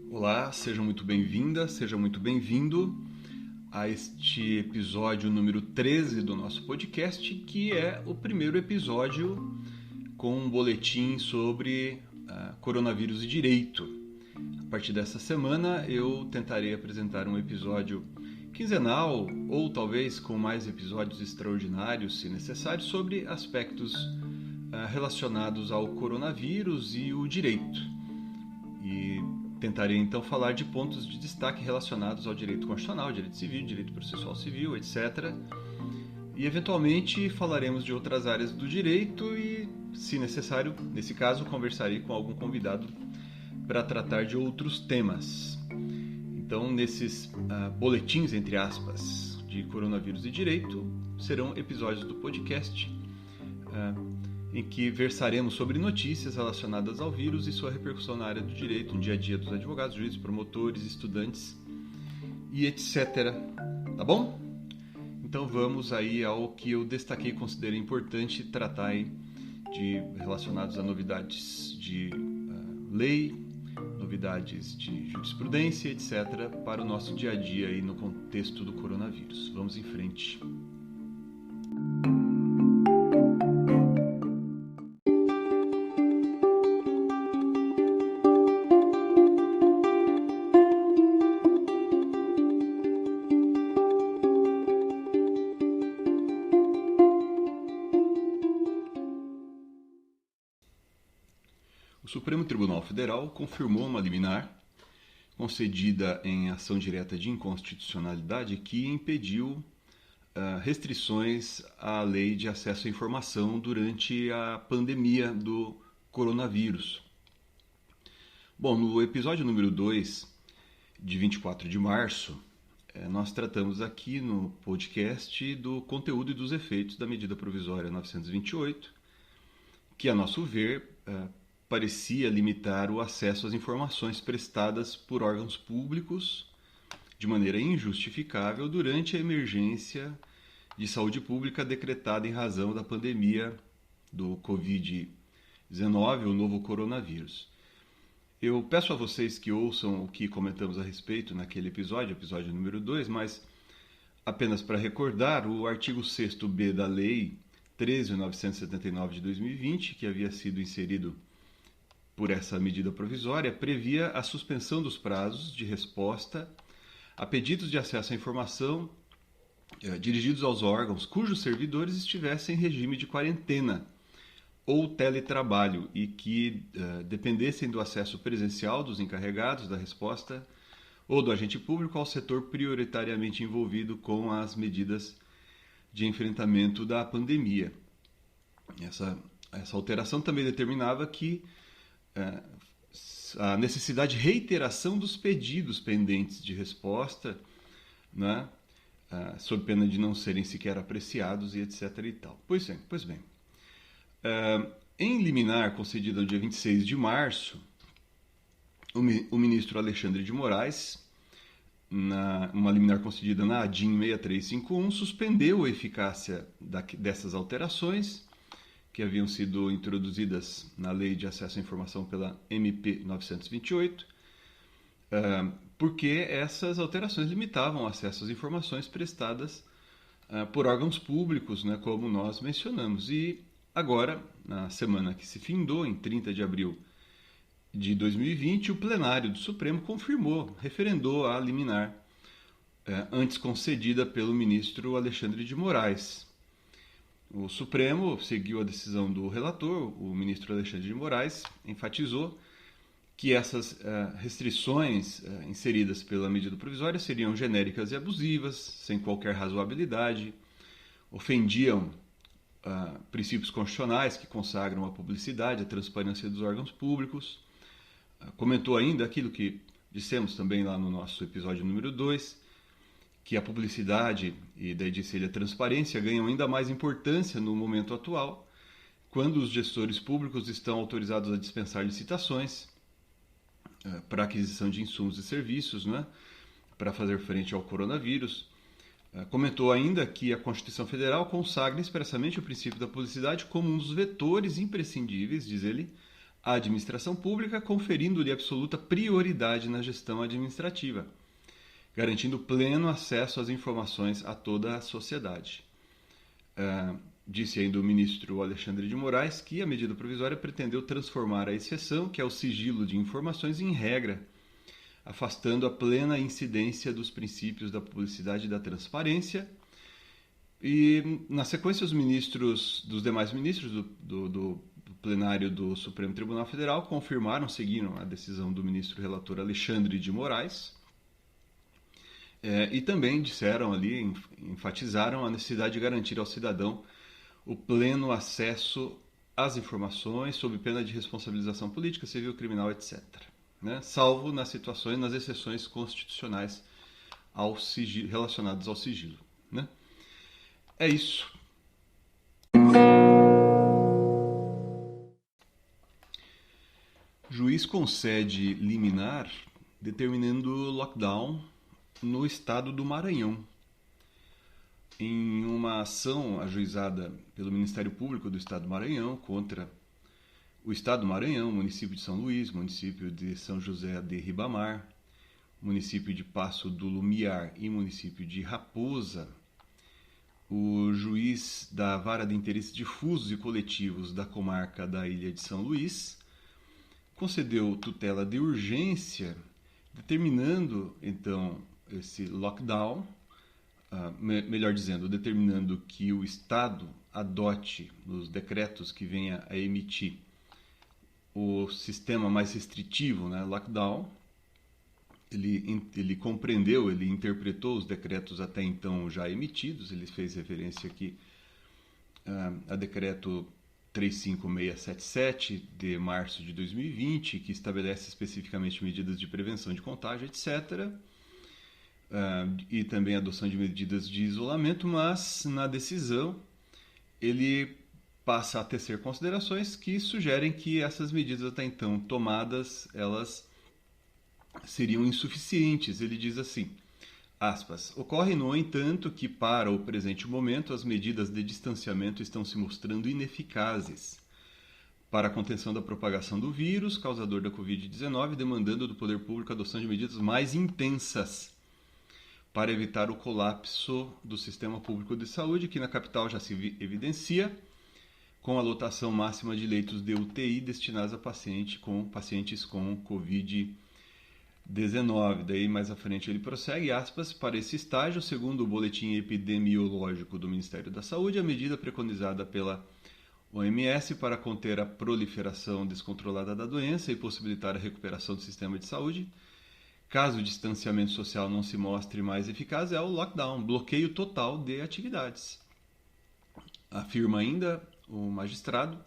Olá, seja muito bem-vinda, seja muito bem-vindo a este episódio número 13 do nosso podcast, que é o primeiro episódio com um boletim sobre coronavírus e direito. A partir dessa semana eu tentarei apresentar um episódio quinzenal ou talvez com mais episódios extraordinários, se necessário, sobre aspectos relacionados ao coronavírus e o direito. E tentarei então falar de pontos de destaque relacionados ao direito constitucional, direito civil, direito processual civil, etc. E eventualmente falaremos de outras áreas do direito e, se necessário, nesse caso, conversarei com algum convidado para tratar de outros temas. Então, nesses boletins, entre aspas, de coronavírus e direito, serão episódios do podcast em que versaremos sobre notícias relacionadas ao vírus e sua repercussão na área do direito, no dia a dia dos advogados, juízes, promotores, estudantes e etc. Tá bom? Então vamos aí ao que eu destaquei e considerei importante tratar aí relacionados a novidades de lei, novidades de jurisprudência, etc. para o nosso dia a dia aí no contexto do coronavírus. Vamos em frente. O Supremo Tribunal Federal confirmou uma liminar concedida em ação direta de inconstitucionalidade que impediu restrições à lei de acesso à informação durante a pandemia do coronavírus. Bom, no episódio número 2, de 24 de março, nós tratamos aqui no podcast do conteúdo e dos efeitos da medida provisória 928, que, a nosso ver, parecia limitar o acesso às informações prestadas por órgãos públicos de maneira injustificável durante a emergência de saúde pública decretada em razão da pandemia do Covid-19, o novo coronavírus. Eu peço a vocês que ouçam o que comentamos a respeito naquele episódio número 2, mas apenas para recordar, o artigo 6º-B da Lei 13.979 de 2020, que havia sido inserido por essa medida provisória, previa a suspensão dos prazos de resposta a pedidos de acesso à informação dirigidos aos órgãos cujos servidores estivessem em regime de quarentena ou teletrabalho e que dependessem do acesso presencial dos encarregados da resposta ou do agente público ao setor prioritariamente envolvido com as medidas de enfrentamento da pandemia. Essa alteração também determinava que a necessidade de reiteração dos pedidos pendentes de resposta, né, sob pena de não serem sequer apreciados e etc. e tal. Pois bem. Em liminar concedida no dia 26 de março, o ministro Alexandre de Moraes, uma liminar concedida na ADIM 6351, suspendeu a eficácia dessas alterações que haviam sido introduzidas na Lei de Acesso à Informação pela MP 928, porque essas alterações limitavam o acesso às informações prestadas por órgãos públicos, né, como nós mencionamos. E agora, na semana que se findou, em 30 de abril de 2020, o plenário do Supremo referendou a liminar antes concedida pelo ministro Alexandre de Moraes. O Supremo seguiu a decisão do relator, o ministro Alexandre de Moraes, enfatizou que essas restrições inseridas pela medida provisória seriam genéricas e abusivas, sem qualquer razoabilidade, ofendiam princípios constitucionais que consagram a publicidade, a transparência dos órgãos públicos. Comentou ainda aquilo que dissemos também lá no nosso episódio número 2, que a publicidade e daí disse ele a transparência ganham ainda mais importância no momento atual, quando os gestores públicos estão autorizados a dispensar licitações para aquisição de insumos e serviços, né, para fazer frente ao coronavírus, Comentou ainda que a Constituição Federal consagra expressamente o princípio da publicidade como um dos vetores imprescindíveis, diz ele, à administração pública, conferindo-lhe absoluta prioridade na gestão administrativa, garantindo pleno acesso às informações a toda a sociedade. Disse ainda o ministro Alexandre de Moraes que a medida provisória pretendeu transformar a exceção, que é o sigilo de informações, em regra, afastando a plena incidência dos princípios da publicidade e da transparência. E, na sequência, os demais ministros do plenário do Supremo Tribunal Federal seguiram a decisão do ministro relator Alexandre de Moraes, e também disseram ali, enfatizaram a necessidade de garantir ao cidadão o pleno acesso às informações sob pena de responsabilização política, civil, criminal, etc., né? Salvo nas exceções constitucionais relacionadas ao sigilo, né? É isso. Juiz concede liminar determinando lockdown no estado do Maranhão. Em uma ação ajuizada pelo Ministério Público do Estado do Maranhão contra o Estado do Maranhão, município de São Luís, município de São José de Ribamar, município de Passo do Lumiar e município de Raposa, o juiz da Vara de Interesses Difusos e Coletivos da comarca da Ilha de São Luís concedeu tutela de urgência, determinando, então, esse lockdown, melhor dizendo, determinando que o Estado adote, nos decretos que venha a emitir, o sistema mais restritivo, né, lockdown. Ele compreendeu, ele interpretou os decretos até então já emitidos, ele fez referência aqui a decreto 35677 de março de 2020, que estabelece especificamente medidas de prevenção de contágio, etc., e também a adoção de medidas de isolamento, mas na decisão ele passa a tecer considerações que sugerem que essas medidas até então tomadas, elas seriam insuficientes. Ele diz assim, aspas, ocorre, no entanto, que para o presente momento as medidas de distanciamento estão se mostrando ineficazes para a contenção da propagação do vírus causador da Covid-19, demandando do poder público a adoção de medidas mais intensas para evitar o colapso do sistema público de saúde, que na capital já se evidencia, com a lotação máxima de leitos de UTI destinados a pacientes com Covid-19. Daí mais à frente ele prossegue, aspas, para esse estágio, segundo o boletim epidemiológico do Ministério da Saúde, a medida preconizada pela OMS para conter a proliferação descontrolada da doença e possibilitar a recuperação do sistema de saúde, caso o distanciamento social não se mostre mais eficaz, é o lockdown, bloqueio total de atividades. Afirma ainda o magistrado,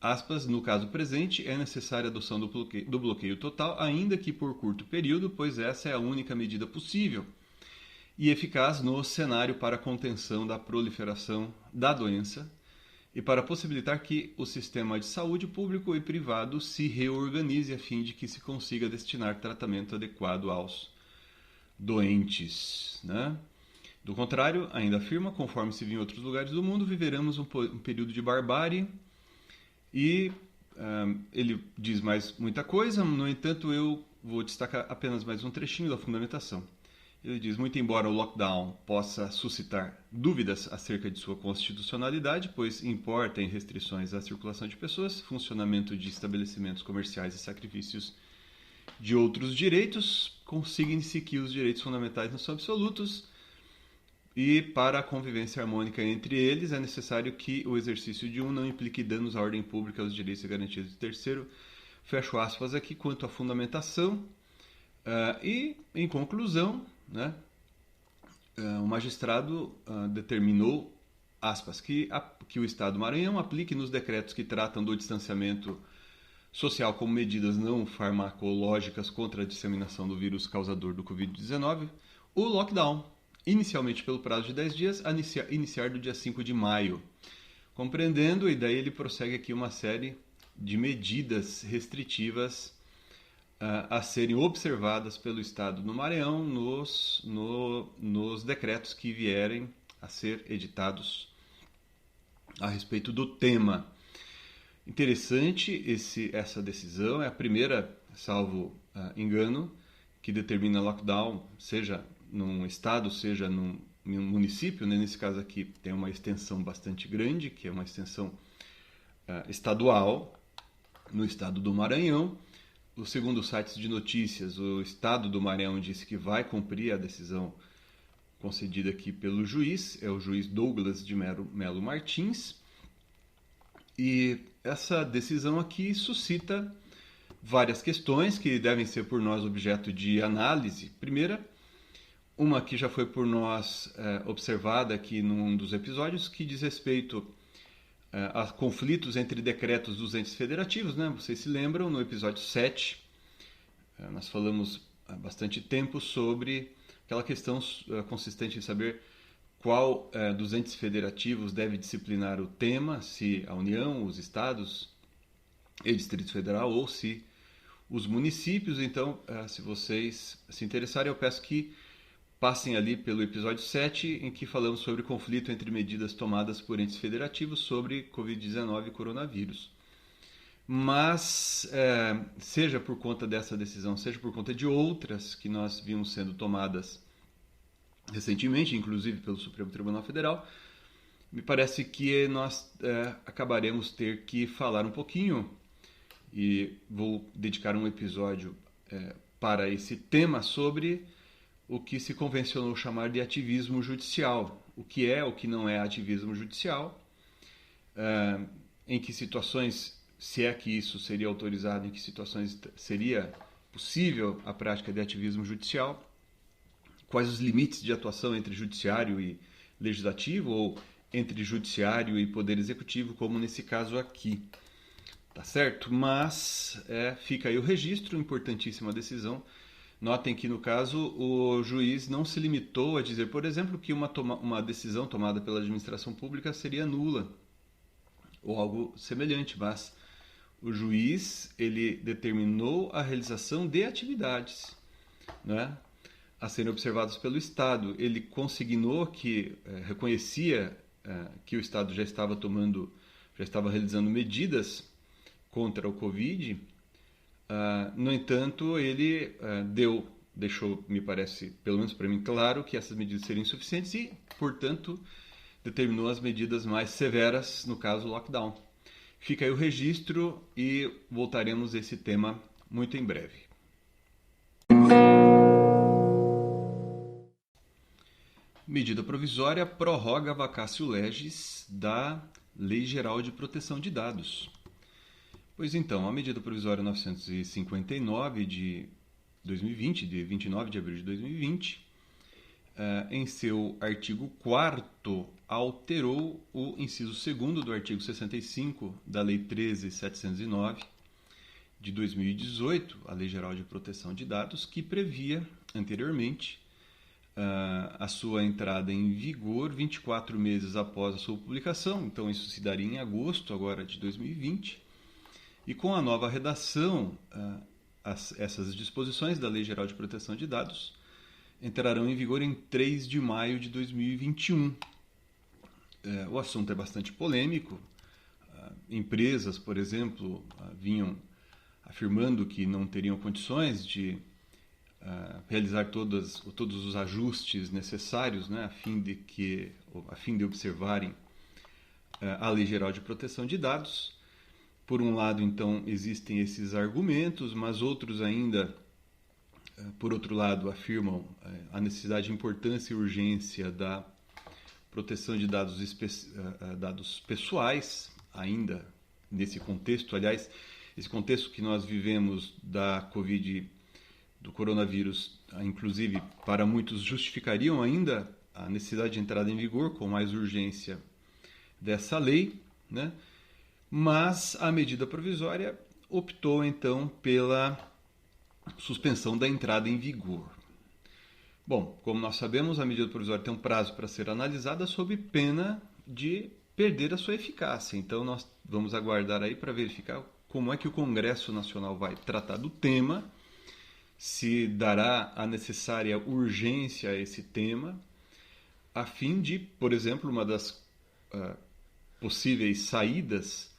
aspas, no caso presente, é necessária a adoção do bloqueio total, ainda que por curto período, pois essa é a única medida possível e eficaz no cenário para a contenção da proliferação da doença e para possibilitar que o sistema de saúde público e privado se reorganize a fim de que se consiga destinar tratamento adequado aos doentes, né? Do contrário, ainda afirma, conforme se viu em outros lugares do mundo, viveremos um período de barbárie. E ele diz mais muita coisa, no entanto eu vou destacar apenas mais um trechinho da fundamentação. Ele diz, muito embora o lockdown possa suscitar dúvidas acerca de sua constitucionalidade, pois importa em restrições à circulação de pessoas, funcionamento de estabelecimentos comerciais e sacrifícios de outros direitos, consigne-se que os direitos fundamentais não são absolutos, e para a convivência harmônica entre eles é necessário que o exercício de um não implique danos à ordem pública, aos direitos e garantias do terceiro. Fecho aspas aqui quanto à fundamentação. E, em conclusão, né, o magistrado determinou, aspas, que o Estado do Maranhão aplique nos decretos que tratam do distanciamento social como medidas não farmacológicas contra a disseminação do vírus causador do Covid-19, o lockdown, inicialmente pelo prazo de 10 dias, a iniciar do dia 5 de maio. Compreendendo, e daí ele prossegue aqui uma série de medidas restritivas a serem observadas pelo Estado do Maranhão nos decretos que vierem a ser editados a respeito do tema. Interessante essa decisão, é a primeira, salvo engano, que determina lockdown, seja num estado, seja num município, né? Nesse caso aqui tem uma extensão bastante grande, que é uma extensão estadual, no estado do Maranhão. Segundo os sites de notícias, o estado do Maranhão disse que vai cumprir a decisão concedida aqui pelo juiz, é o juiz Douglas de Melo Martins. E essa decisão aqui suscita várias questões que devem ser por nós objeto de análise. Primeira, uma que já foi por nós observada aqui num dos episódios, que diz respeito a conflitos entre decretos dos entes federativos, né? Vocês se lembram, no episódio 7, nós falamos há bastante tempo sobre aquela questão consistente em saber qual dos entes federativos deve disciplinar o tema, se a União, os estados e Distrito Federal, ou se os municípios. Então, se vocês se interessarem, eu peço que passem ali pelo episódio 7, em que falamos sobre o conflito entre medidas tomadas por entes federativos sobre Covid-19 e coronavírus. Mas, seja por conta dessa decisão, seja por conta de outras que nós vimos sendo tomadas recentemente, inclusive pelo Supremo Tribunal Federal, me parece que nós acabaremos ter que falar um pouquinho, e vou dedicar um episódio para esse tema, sobre o que se convencionou chamar de ativismo judicial. O que é, o que não é ativismo judicial, em que situações, se é que isso seria autorizado, em que situações seria possível a prática de ativismo judicial, quais os limites de atuação entre judiciário e legislativo, ou entre judiciário e poder executivo, como nesse caso aqui. Tá certo? Mas fica aí o registro, importantíssima decisão. Notem que, no caso, o juiz não se limitou a dizer, por exemplo, que uma decisão tomada pela administração pública seria nula, ou algo semelhante, mas o juiz ele determinou a realização de atividades, né, a serem observadas pelo Estado. Ele consignou que reconhecia que o Estado já estava realizando medidas contra o Covid. No entanto, ele deixou, me parece, pelo menos para mim, claro que essas medidas seriam insuficientes e, portanto, determinou as medidas mais severas, no caso, lockdown. Fica aí o registro e voltaremos a esse tema muito em breve. Medida provisória prorroga a vacatio legis da Lei Geral de Proteção de Dados. Pois então, a medida provisória 959 de 2020, de 29 de abril de 2020, em seu artigo 4º, alterou o inciso 2º do artigo 65 da Lei 13.709 de 2018, a Lei Geral de Proteção de Dados, que previa anteriormente a sua entrada em vigor 24 meses após a sua publicação. Então isso se daria em agosto agora de 2020. E com a nova redação, essas disposições da Lei Geral de Proteção de Dados entrarão em vigor em 3 de maio de 2021. O assunto é bastante polêmico. Empresas, por exemplo, vinham afirmando que não teriam condições de realizar todos os ajustes necessários, né, a fim de observarem a Lei Geral de Proteção de Dados. Por um lado, então, existem esses argumentos, mas outros ainda, por outro lado, afirmam a necessidade, importância e urgência da proteção de dados pessoais, ainda nesse contexto. Aliás, esse contexto que nós vivemos da Covid, do coronavírus, inclusive, para muitos justificariam ainda a necessidade de entrada em vigor com mais urgência dessa lei, né? Mas a medida provisória optou, então, pela suspensão da entrada em vigor. Bom, como nós sabemos, a medida provisória tem um prazo para ser analisada sob pena de perder a sua eficácia. Então, nós vamos aguardar aí para verificar como é que o Congresso Nacional vai tratar do tema se dará a necessária urgência a esse tema, a fim de, por exemplo, uma das possíveis saídas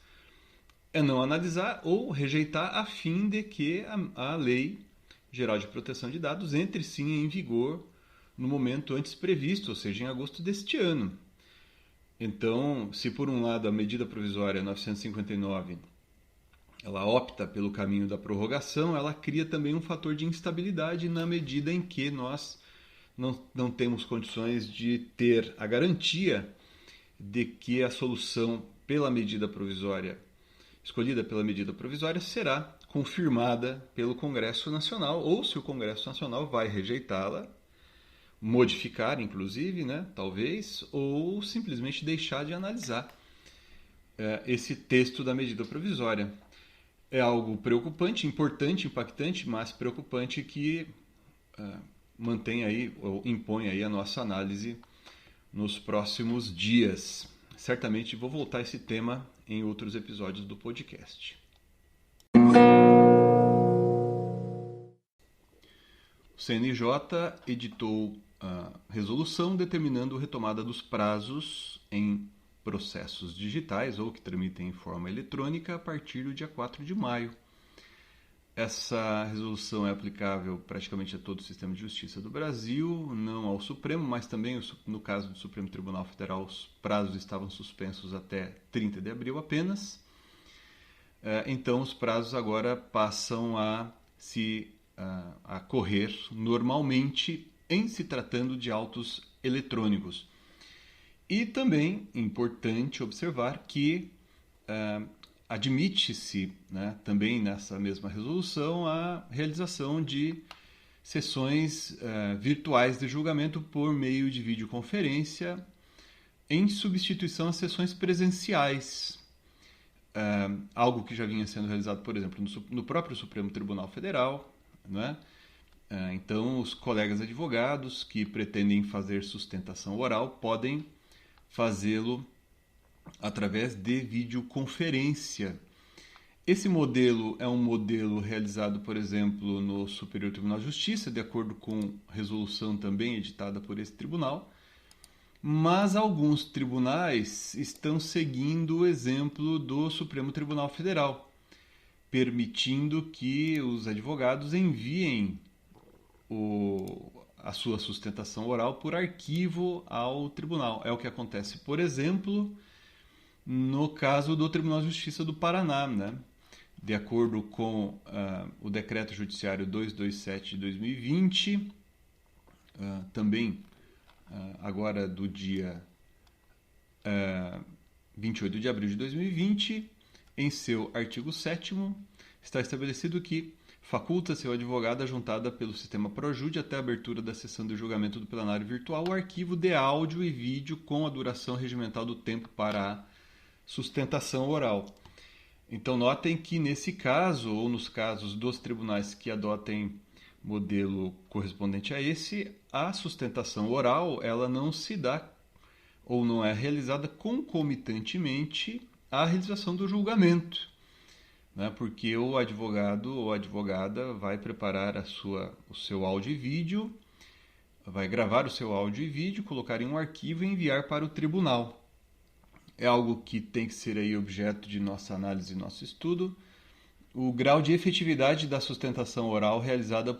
é não analisar ou rejeitar a fim de que a Lei Geral de Proteção de Dados entre sim em vigor no momento antes previsto, ou seja, em agosto deste ano. Então, se por um lado a medida provisória 959 ela opta pelo caminho da prorrogação, ela cria também um fator de instabilidade na medida em que nós não temos condições de ter a garantia de que a solução pela medida provisória, escolhida pela medida provisória, será confirmada pelo Congresso Nacional, ou se o Congresso Nacional vai rejeitá-la, modificar inclusive, né, talvez, ou simplesmente deixar de analisar esse texto da medida provisória. É algo preocupante, importante, impactante, mas preocupante que mantém aí, ou impõe aí a nossa análise nos próximos dias. Certamente vou voltar a esse tema em outros episódios do podcast. O CNJ editou a resolução determinando a retomada dos prazos em processos digitais ou que tramitem em forma eletrônica a partir do dia 4 de maio. Essa resolução é aplicável praticamente a todo o sistema de justiça do Brasil, não ao Supremo, mas também no caso do Supremo Tribunal Federal os prazos estavam suspensos até 30 de abril apenas. Então os prazos agora passam a correr normalmente em se tratando de autos eletrônicos. E também é importante observar que admite-se, né, também nessa mesma resolução, a realização de sessões virtuais de julgamento por meio de videoconferência em substituição às sessões presenciais. Algo que já vinha sendo realizado, por exemplo, no próprio Supremo Tribunal Federal, né? Então, os colegas advogados que pretendem fazer sustentação oral podem fazê-lo através de videoconferência. Esse modelo é um modelo realizado, por exemplo, no Superior Tribunal de Justiça, de acordo com resolução também editada por esse tribunal, mas alguns tribunais estão seguindo o exemplo do Supremo Tribunal Federal, permitindo que os advogados enviem a sua sustentação oral por arquivo ao tribunal. É o que acontece, por exemplo, no caso do Tribunal de Justiça do Paraná, né? De acordo com o Decreto Judiciário 227 de 2020, também agora do dia 28 de abril de 2020, em seu artigo 7º, está estabelecido que faculta-se ao advogado ajuntada pelo sistema ProJude até a abertura da sessão de julgamento do plenário virtual o arquivo de áudio e vídeo com a duração regimental do tempo para a sustentação oral. Então notem que nesse caso, ou nos casos dos tribunais que adotem modelo correspondente a esse, a sustentação oral ela não se dá ou não é realizada concomitantemente à realização do julgamento, né? Porque o advogado ou advogada vai preparar o seu áudio e vídeo, vai gravar o seu áudio e vídeo, colocar em um arquivo e enviar para o tribunal. É algo que tem que ser aí objeto de nossa análise e nosso estudo. O grau de efetividade da sustentação oral realizada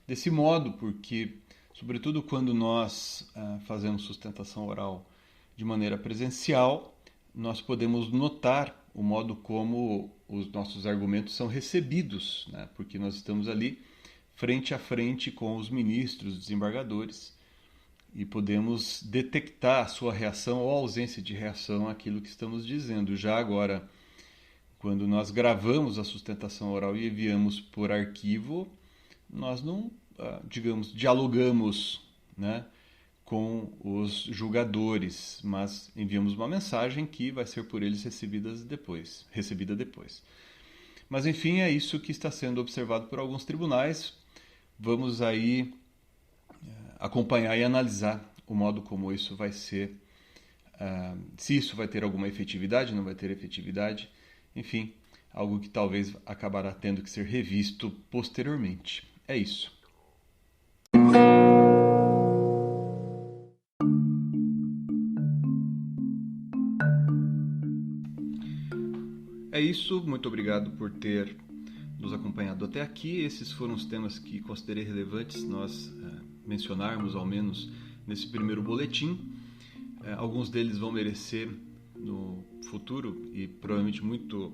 desse modo, porque, sobretudo quando nós fazemos sustentação oral de maneira presencial, nós podemos notar o modo como os nossos argumentos são recebidos, né? Porque nós estamos ali frente a frente com os ministros, desembargadores, e podemos detectar a sua reação ou ausência de reação àquilo que estamos dizendo. Já agora, quando nós gravamos a sustentação oral e enviamos por arquivo, nós não, dialogamos, né, com os julgadores, mas enviamos uma mensagem que vai ser por eles recebida depois. Mas enfim, é isso que está sendo observado por alguns tribunais. Vamos aí acompanhar e analisar o modo como isso vai ser, se isso vai ter alguma efetividade, não vai ter efetividade. Enfim, algo que talvez acabará tendo que ser revisto posteriormente. É isso. É isso, muito obrigado por ter nos acompanhado até aqui. Esses foram os temas que considerei relevantes nós mencionarmos, ao menos nesse primeiro boletim. Alguns deles vão merecer no futuro e provavelmente muito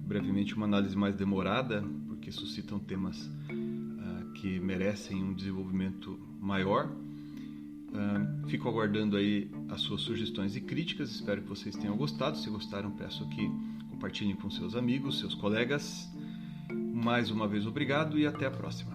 brevemente uma análise mais demorada, porque suscitam temas que merecem um desenvolvimento maior. Fico aguardando aí as suas sugestões e críticas, espero que vocês tenham gostado. Se gostaram, peço que compartilhem com seus amigos, seus colegas. Mais uma vez, obrigado e até a próxima.